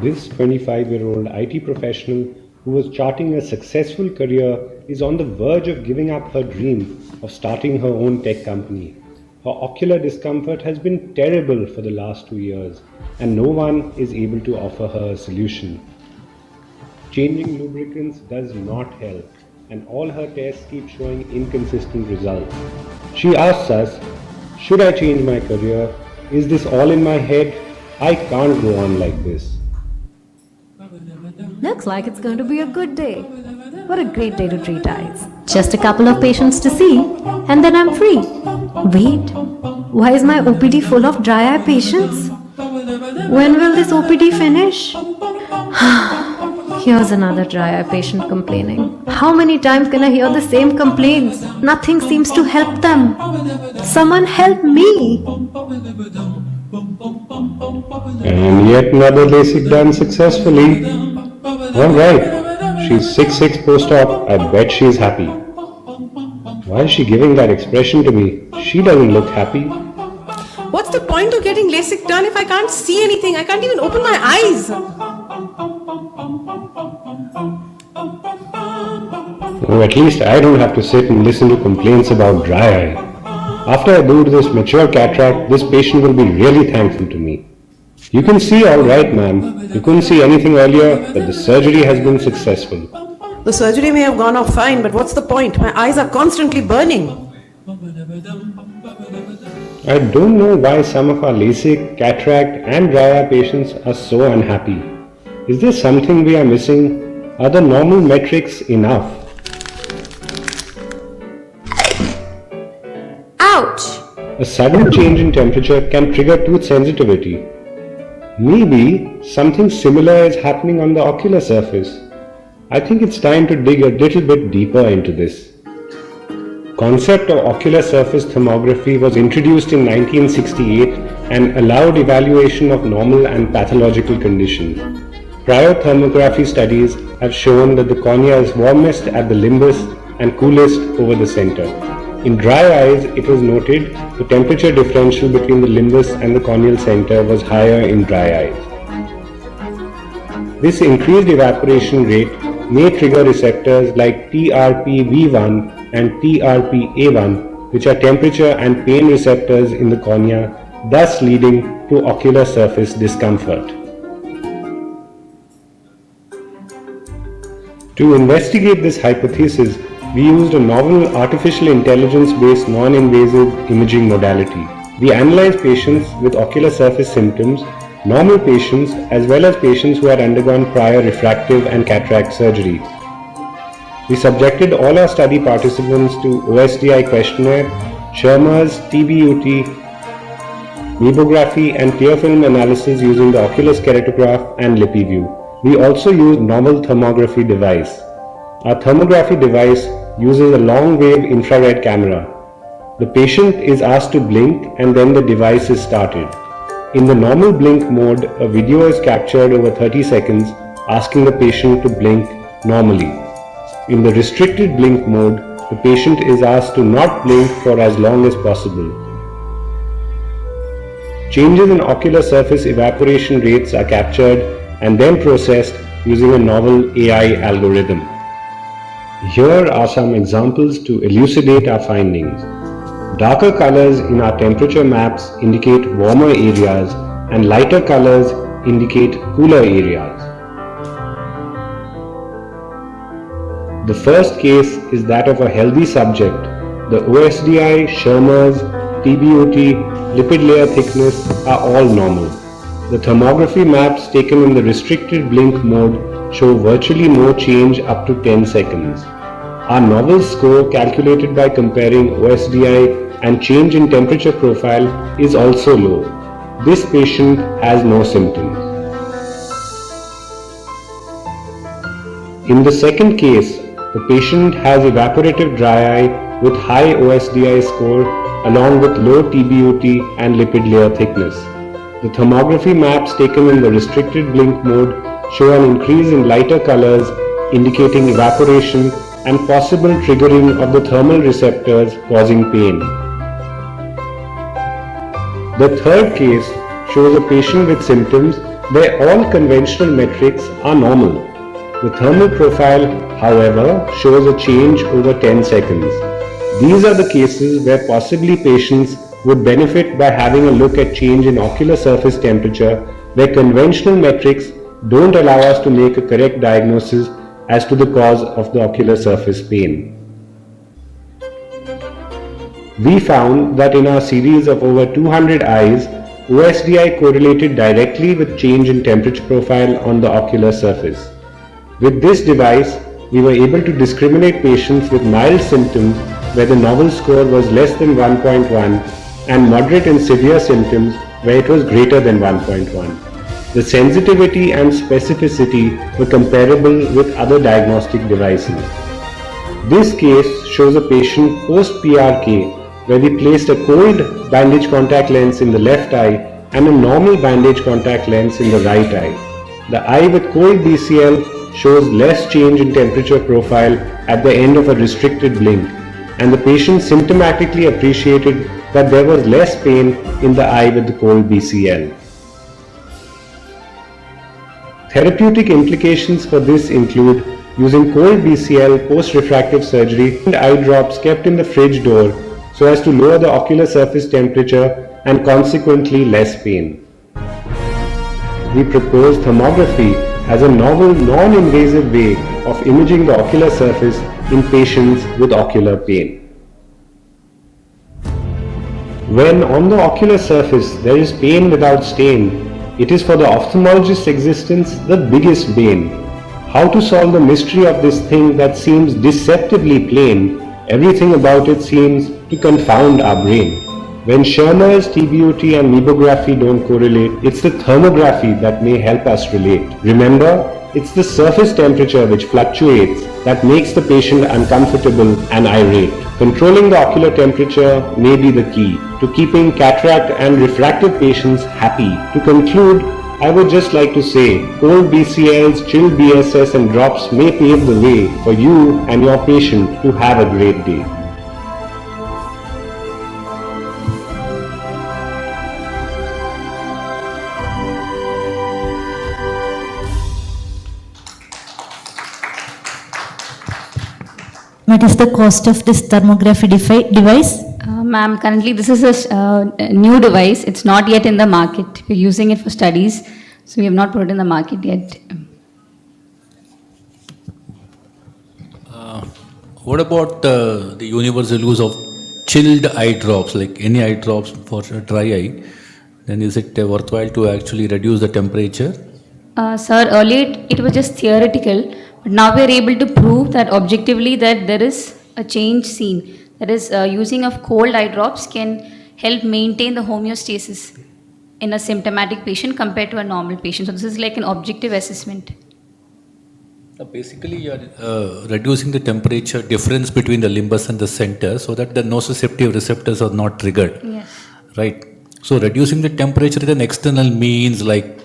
This 25-year-old IT professional who was charting a successful career is on the verge of giving up her dream of starting her own tech company. Her ocular discomfort has been terrible for the last 2 years, and no one is able to offer her a solution. Changing lubricants does not help, and all her tests keep showing inconsistent results. She asks us, should I change my career? Is this all in my head? I can't go on like this. Looks like it's going to be a good day. What a great day to treat eyes. Just a couple of patients to see, and then I'm free. Wait, why is my OPD full of dry eye patients? When will this OPD finish? Here's another dry eye patient complaining. How many times can I hear the same complaints? Nothing seems to help them. Someone help me! And yet another LASIK done successfully. Alright, she's 6'6" post-op. I bet she's happy. Why is she giving that expression to me? She doesn't look happy. What's the point of getting LASIK done if I can't see anything? I can't even open my eyes. Well, at least I don't have to sit and listen to complaints about dry eye. After I do this mature cataract, this patient will be really thankful to me. You can see all right, ma'am. You couldn't see anything earlier, but the surgery has been successful. The surgery may have gone off fine, but what's the point? My eyes are constantly burning. I don't know why some of our LASIK, cataract and dry eye patients are so unhappy. Is there something we are missing? Are the normal metrics enough? Ouch! A sudden change in temperature can trigger tooth sensitivity. Maybe something similar is happening on the ocular surface. I think it's time to dig a little bit deeper into this. Concept of ocular surface thermography was introduced in 1968 and allowed evaluation of normal and pathological conditions. Prior thermography studies have shown that the cornea is warmest at the limbus and coolest over the center. In dry eyes, it was noted the temperature differential between the limbus and the corneal center was higher in dry eyes. This increased evaporation rate may trigger receptors like TRPV1 and TRPA1, which are temperature and pain receptors in the cornea, thus leading to ocular surface discomfort. To investigate this hypothesis, we used a novel artificial intelligence-based non-invasive imaging modality. We analyzed patients with ocular surface symptoms, normal patients as well as patients who had undergone prior refractive and cataract surgery. We subjected all our study participants to OSDI questionnaire, Schirmer's, TBUT, meibography and tear film analysis using the oculus keratograph and LipiView. We also used novel thermography device. Our thermography device uses a long-wave infrared camera. The patient is asked to blink and then the device is started. In the normal blink mode, a video is captured over 30 seconds asking the patient to blink normally. In the restricted blink mode, the patient is asked to not blink for as long as possible. Changes in ocular surface evaporation rates are captured and then processed using a novel AI algorithm. Here are some examples to elucidate our findings. Darker colors in our temperature maps indicate warmer areas and lighter colors indicate cooler areas. The first case is that of a healthy subject. The OSDI, Schirmer's, TBUT, lipid layer thickness are all normal. The thermography maps taken in the restricted blink mode show virtually no change up to 10 seconds. Our novel score calculated by comparing OSDI and change in temperature profile is also low. This patient has no symptoms. In the second case, the patient has evaporative dry eye with high OSDI score along with low TBUT and lipid layer thickness. The thermography maps taken in the restricted blink mode show an increase in lighter colors indicating evaporation and possible triggering of the thermal receptors causing pain. The third case shows a patient with symptoms where all conventional metrics are normal. The thermal profile, however, shows a change over 10 seconds. These are the cases where possibly patients would benefit by having a look at change in ocular surface temperature, where conventional metrics don't allow us to make a correct diagnosis as to the cause of the ocular surface pain. We found that in our series of over 200 eyes, OSDI correlated directly with change in temperature profile on the ocular surface. With this device, we were able to discriminate patients with mild symptoms where the novel score was less than 1.1 and moderate and severe symptoms where it was greater than 1.1. The sensitivity and specificity were comparable with other diagnostic devices. This case shows a patient post-PRK where we placed a cold bandage contact lens in the left eye and a normal bandage contact lens in the right eye. The eye with cold BCL shows less change in temperature profile at the end of a restricted blink, and the patient symptomatically appreciated that there was less pain in the eye with the cold BCL. Therapeutic implications for this include using cold BCL post-refractive surgery and eye drops kept in the fridge door so as to lower the ocular surface temperature and consequently less pain. We propose thermography as a novel non-invasive way of imaging the ocular surface in patients with ocular pain. When on the ocular surface there is pain without stain, it is for the ophthalmologist's existence the biggest bane. How to solve the mystery of this thing that seems deceptively plain? Everything about it seems to confound our brain. When Schirmer's TBUT and mebography don't correlate, it's the thermography that may help us relate. Remember, it's the surface temperature which fluctuates that makes the patient uncomfortable and irate. Controlling the ocular temperature may be the key to keeping cataract and refractive patients happy. To conclude, I would just like to say, cold BCLs, chilled BSS and drops may pave the way for you and your patient to have a great day. What is the cost of this thermography device? Ma'am, currently this is a new device. It's not yet in the market. We're using it for studies, so we have not put it in the market yet. What about the universal use of chilled eye drops, like any eye drops for a dry eye? Then is it worthwhile to actually reduce the temperature? Sir, earlier it was just theoretical, but now we are able to prove that objectively that there is a change seen. That is, using of cold eye drops can help maintain the homeostasis in a symptomatic patient compared to a normal patient. So this is like an objective assessment. Basically, you are reducing the temperature difference between the limbus and the center so that the nociceptive receptors are not triggered. Yes. Right. So reducing the temperature with an external means like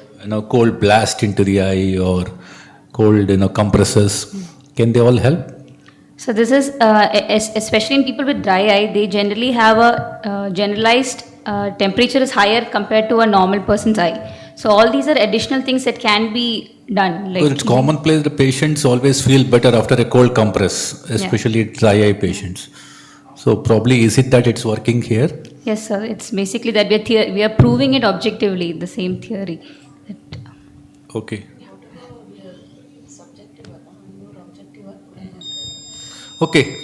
cold blast into the eye or cold compressors, can they all help? So this is, especially in people with dry eye, they generally have a generalized temperature is higher compared to a normal person's eye. So all these are additional things that can be done. Like It's commonplace the patients always feel better after a cold compress, especially dry eye patients. So probably is it that it's working here? Yes, sir. It's basically that we are proving it objectively, the same theory. Okay. Okay. Well.